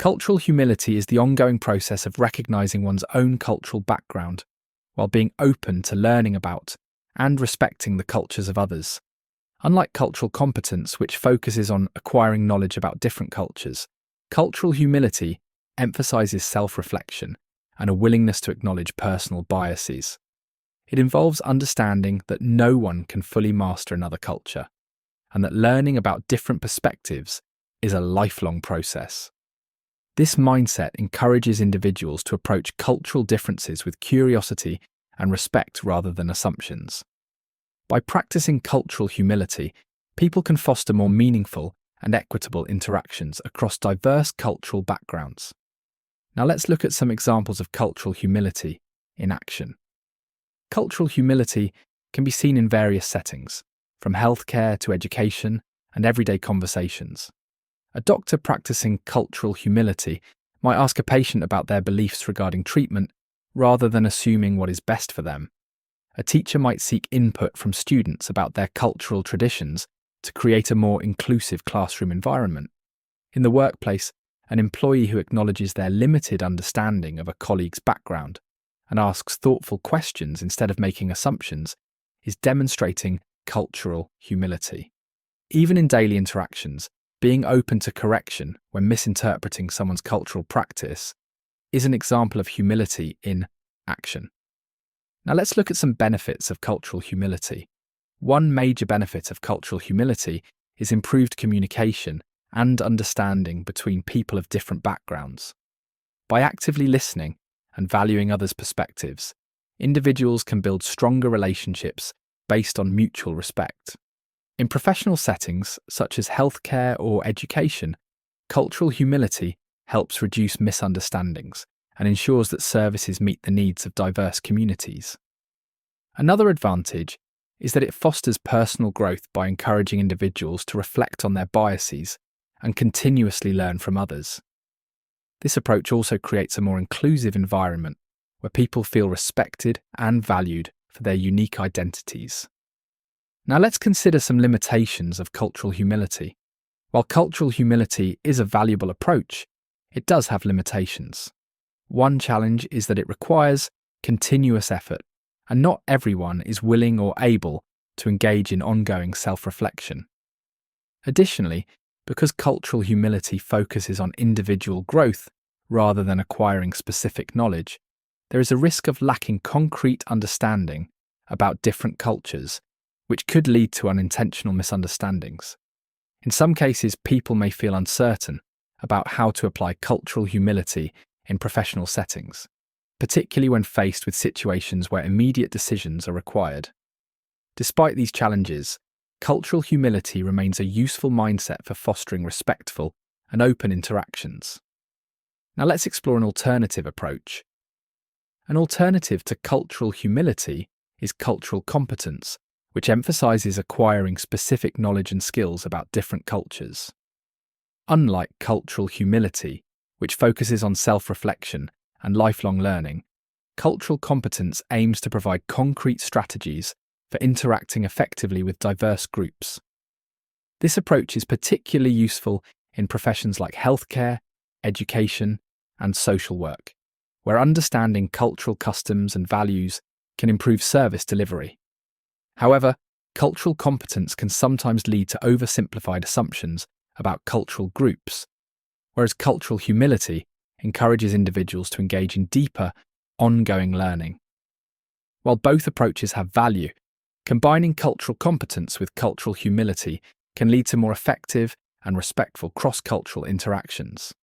Cultural humility is the ongoing process of recognizing one's own cultural background while being open to learning about and respecting the cultures of others. Unlike cultural competence, which focuses on acquiring knowledge about different cultures, cultural humility emphasizes self-reflection and a willingness to acknowledge personal biases. It involves understanding that no one can fully master another culture, and that learning about different perspectives is a lifelong process. This mindset encourages individuals to approach cultural differences with curiosity and respect rather than assumptions. By practicing cultural humility, people can foster more meaningful and equitable interactions across diverse cultural backgrounds. Now let's look at some examples of cultural humility in action. Cultural humility can be seen in various settings, from healthcare to education and everyday conversations. A doctor practicing cultural humility might ask a patient about their beliefs regarding treatment rather than assuming what is best for them. A teacher might seek input from students about their cultural traditions to create a more inclusive classroom environment. In the workplace, an employee who acknowledges their limited understanding of a colleague's background and asks thoughtful questions instead of making assumptions is demonstrating cultural humility. Even in daily interactions, being open to correction when misinterpreting someone's cultural practice is an example of humility in action. Now let's look at some benefits of cultural humility. One major benefit of cultural humility is improved communication and understanding between people of different backgrounds. By actively listening and valuing others' perspectives, individuals can build stronger relationships based on mutual respect. In professional settings, such as healthcare or education, cultural humility helps reduce misunderstandings and ensures that services meet the needs of diverse communities. Another advantage is that it fosters personal growth by encouraging individuals to reflect on their biases and continuously learn from others. This approach also creates a more inclusive environment where people feel respected and valued for their unique identities. Now let's consider some limitations of cultural humility. While cultural humility is a valuable approach, it does have limitations. One challenge is that it requires continuous effort, and not everyone is willing or able to engage in ongoing self-reflection. Additionally, because cultural humility focuses on individual growth rather than acquiring specific knowledge, there is a risk of lacking concrete understanding about different cultures, which could lead to unintentional misunderstandings. In some cases, people may feel uncertain about how to apply cultural humility in professional settings, particularly when faced with situations where immediate decisions are required. Despite these challenges, cultural humility remains a useful mindset for fostering respectful and open interactions. Now let's explore an alternative approach. An alternative to cultural humility is cultural competence, which emphasizes acquiring specific knowledge and skills about different cultures. Unlike cultural humility, which focuses on self-reflection and lifelong learning, cultural competence aims to provide concrete strategies for interacting effectively with diverse groups. This approach is particularly useful in professions like healthcare, education, and social work, where understanding cultural customs and values can improve service delivery. However, cultural competence can sometimes lead to oversimplified assumptions about cultural groups, whereas cultural humility encourages individuals to engage in deeper, ongoing learning. While both approaches have value, combining cultural competence with cultural humility can lead to more effective and respectful cross-cultural interactions.